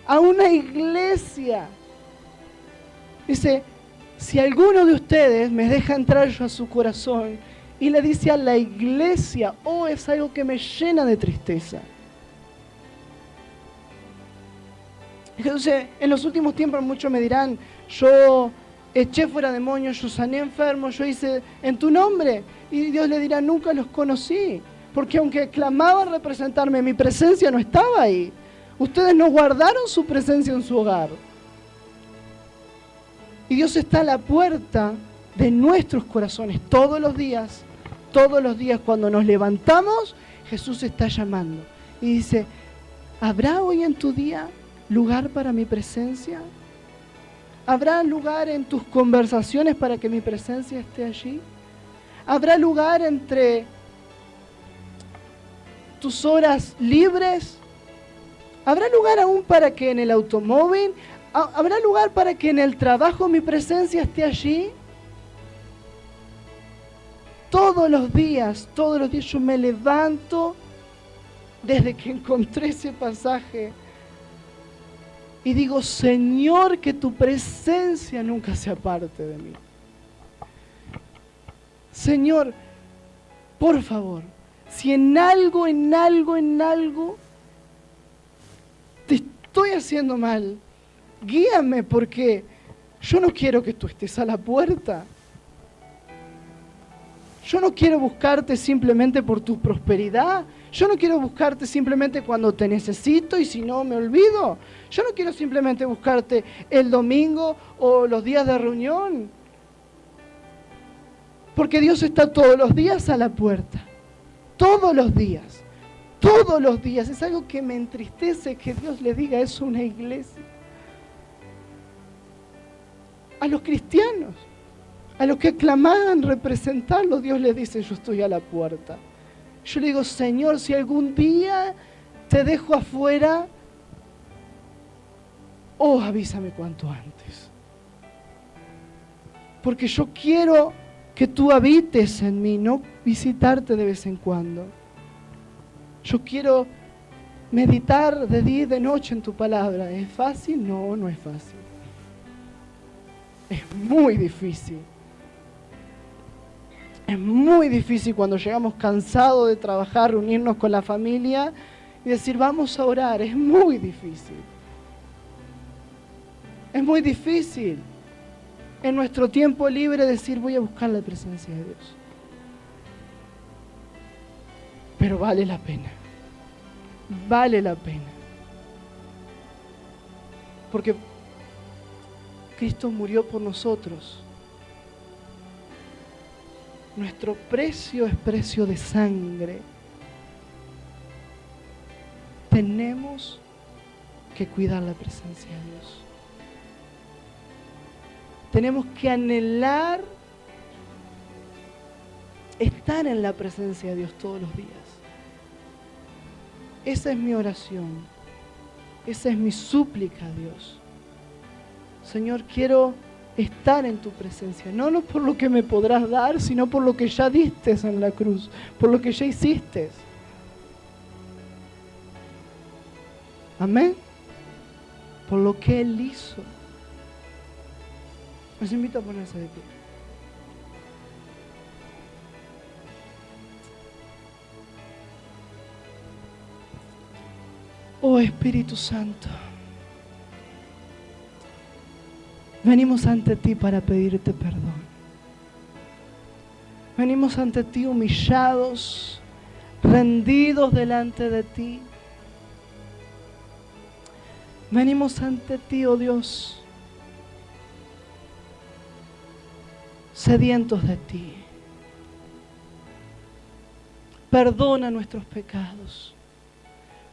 A una iglesia. Dice, si alguno de ustedes me deja entrar yo a su corazón, y le dice a la iglesia, oh, es algo que me llena de tristeza. Entonces, en los últimos tiempos muchos me dirán, yo eché fuera demonios, yo sané enfermos, yo hice en tu nombre. Y Dios le dirá, nunca los conocí. Porque aunque clamaban representarme, mi presencia no estaba ahí. Ustedes no guardaron su presencia en su hogar. Y Dios está a la puerta de nuestros corazones todos los días cuando nos levantamos, Jesús está llamando. Y dice, ¿habrá hoy en tu día lugar para mi presencia? ¿Habrá lugar en tus conversaciones para que mi presencia esté allí? ¿Habrá lugar entre tus horas libres? ¿Habrá lugar aún para que en el automóvil? ¿Habrá lugar para que en el trabajo mi presencia esté allí? Todos los días yo me levanto desde que encontré ese pasaje y digo, Señor, que tu presencia nunca se aparte de mí. Señor, por favor, si en algo te estoy haciendo mal, guíame, porque yo no quiero que tú estés a la puerta. Yo no quiero buscarte simplemente por tu prosperidad. Yo no quiero buscarte simplemente cuando te necesito y si no me olvido. Yo no quiero simplemente buscarte el domingo o los días de reunión. Porque Dios está todos los días a la puerta. Todos los días. Todos los días. Es algo que me entristece que Dios le diga eso a una iglesia. A los cristianos. A los que clamaban representarlo, Dios les dice, yo estoy a la puerta. Yo le digo, Señor, si algún día te dejo afuera, oh, avísame cuanto antes. Porque yo quiero que tú habites en mí, no visitarte de vez en cuando. Yo quiero meditar de día y de noche en tu palabra. ¿Es fácil? No, no es fácil. Es muy difícil. Es muy difícil cuando llegamos cansados de trabajar, reunirnos con la familia y decir, vamos a orar. Es muy difícil. Es muy difícil en nuestro tiempo libre decir, voy a buscar la presencia de Dios. Pero vale la pena. Vale la pena. Porque Cristo murió por nosotros. Nuestro precio es precio de sangre. Tenemos que cuidar la presencia de Dios. Tenemos que anhelar estar en la presencia de Dios todos los días. Esa es mi oración. Esa es mi súplica a Dios. Señor, quiero estar en tu presencia, no por lo que me podrás dar, sino por lo que ya diste en la cruz, por lo que ya hiciste. Amén. Por lo que Él hizo. Los invito a ponerse de pie. Oh Espíritu Santo, venimos ante ti para pedirte perdón. Venimos ante ti humillados, rendidos delante de ti. Venimos ante ti, oh Dios, sedientos de ti. Perdona nuestros pecados.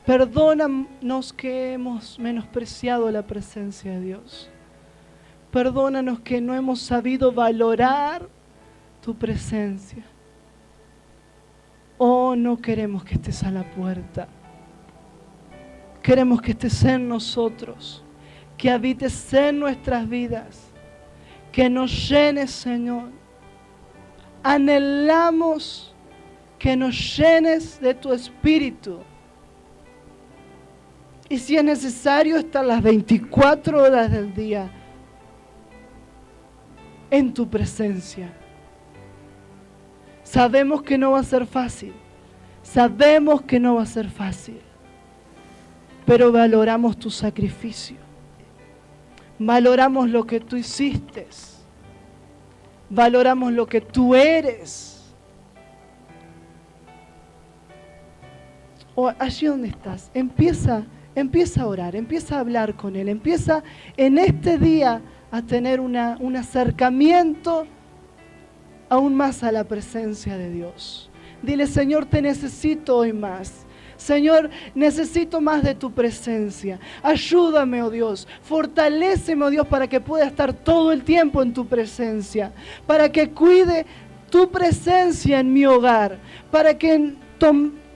Perdónanos que hemos menospreciado la presencia de Dios. Perdónanos que no hemos sabido valorar tu presencia. Oh, no queremos que estés a la puerta. Queremos que estés en nosotros, que habites en nuestras vidas, que nos llenes, Señor. Anhelamos que nos llenes de tu Espíritu. Y si es necesario estar las 24 horas del día en tu presencia. Sabemos que no va a ser fácil. Sabemos que no va a ser fácil. Pero valoramos tu sacrificio. Valoramos lo que tú hiciste. Valoramos lo que tú eres. O allí donde estás, empieza a orar, empieza a hablar con Él, empieza en este día a tener un acercamiento aún más a la presencia de Dios. Dile: Señor, te necesito hoy más. Señor, necesito más de tu presencia. Ayúdame, oh Dios. Fortaléceme, oh Dios, para que pueda estar todo el tiempo en tu presencia. Para que cuide tu presencia en mi hogar. Para que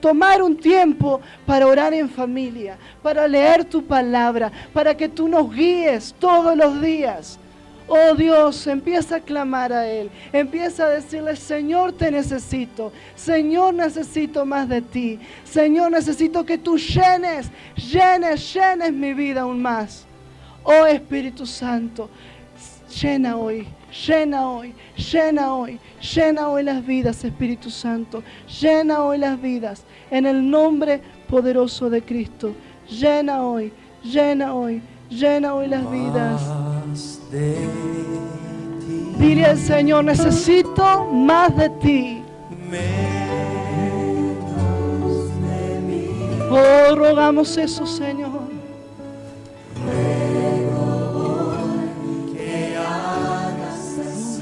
tomar un tiempo para orar en familia. Para leer tu palabra. Para que tú nos guíes todos los días. Oh Dios, empieza a clamar a Él. Empieza a decirle: Señor, te necesito. Señor, necesito más de ti. Señor, necesito que tú llenes mi vida aún más. Oh Espíritu Santo, llena hoy las vidas, Espíritu Santo. Llena hoy las vidas. En el nombre poderoso de Cristo. Llena hoy las vidas. Dile al Señor: necesito más de ti. Oh, rogamos eso, Señor.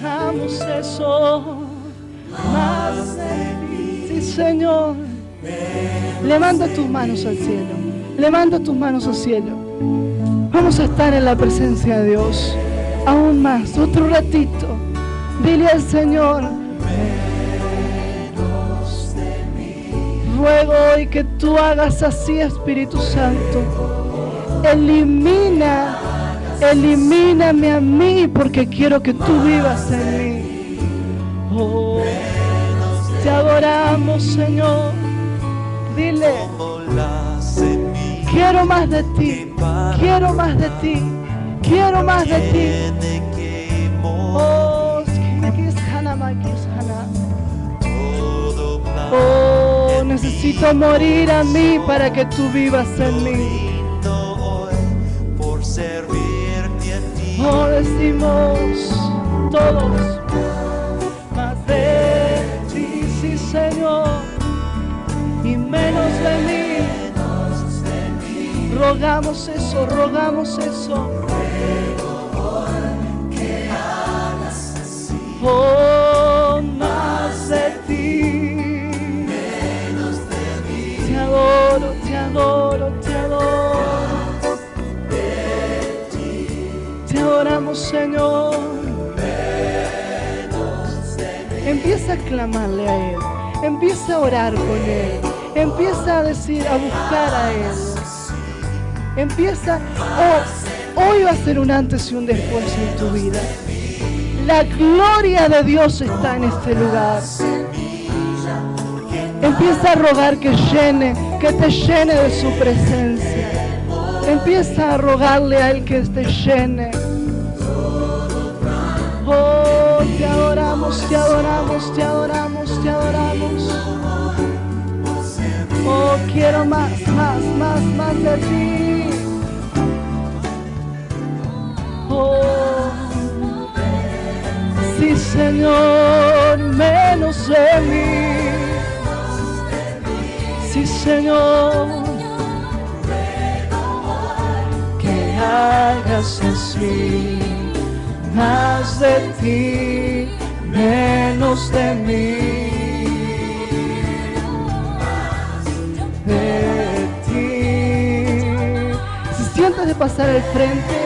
Rogamos eso. Más de ti. Sí, Señor. Levanta tus manos al cielo. Levanta tus manos al cielo. Vamos a estar en la presencia de Dios. Aún más, otro ratito. Dile al Señor: ruego hoy que tú hagas así, Espíritu Santo. Elimíname a mí, porque quiero que tú vivas en mí. Oh, te adoramos, Señor. Dile: quiero más de ti, quiero más de ti. Quiero más de ti. Oh, necesito morir a mí para que tú vivas en mí. Oh, decimos todos: más de ti, sí, Señor, y menos de mí. Rogamos eso, rogamos eso. Oh, más de ti. Menos de mí. Te adoro, te adoro, te adoro. De ti. Te adoramos, Señor. Menos de mí. Empieza a clamarle a Él. Empieza a orar con Él. Empieza a decir, a buscar a Él. Empieza, hoy va a ser un antes y un después en tu vida. La gloria de Dios está en este lugar. Empieza a rogar que te llene de su presencia. Empieza a rogarle a Él que te llene. Oh, te adoramos, te adoramos, te adoramos, te adoramos. Oh, quiero más de ti. Oh, sí, Señor, menos de mí. Sí, Señor, que hagas así. Más de ti, menos de mí. De ti. Si sientes de pasar al frente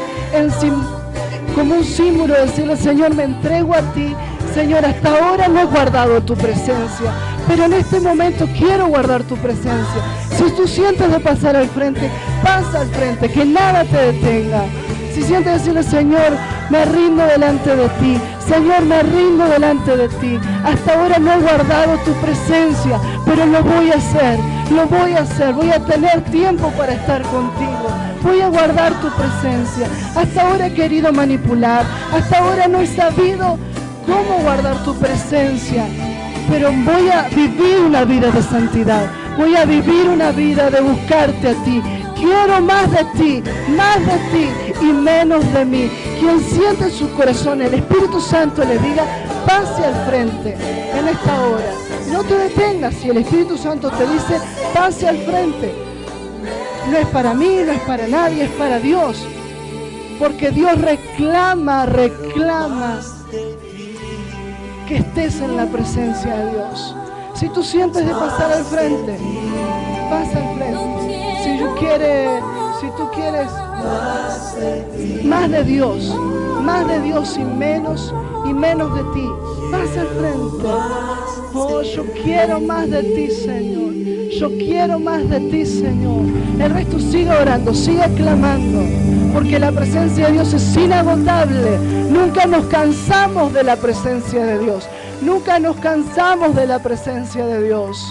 como un símbolo, decirle: Señor, me entrego a ti. Señor, hasta ahora no he guardado tu presencia, pero en este momento quiero guardar tu presencia. Si tú sientes de pasar al frente, pasa al frente, que nada te detenga. Si sientes decirle: Señor, me rindo delante de ti. Señor, me rindo delante de ti. Hasta ahora no he guardado tu presencia, pero lo voy a hacer, lo voy a hacer. Voy a tener tiempo para estar contigo. Voy a guardar tu presencia. Hasta ahora he querido manipular, hasta ahora no he sabido cómo guardar tu presencia, pero voy a vivir una vida de santidad. Voy a vivir una vida de buscarte a ti. Quiero más de ti y menos de mí. Quien siente en su corazón el Espíritu Santo le diga, pase al frente en esta hora. No te detengas. Si el Espíritu Santo te dice, pase al frente. No es para mí, no es para nadie, es para Dios. Porque Dios reclama que estés en la presencia de Dios. Si tú sientes de pasar al frente, pasa al frente. Si tú quieres más de Dios y menos de ti, pasa al frente. Oh, yo quiero más de ti, Señor. Yo quiero más de ti, Señor. El resto sigue orando, sigue clamando, porque la presencia de Dios es inagotable. Nunca nos cansamos de la presencia de Dios. Nunca nos cansamos de la presencia de Dios.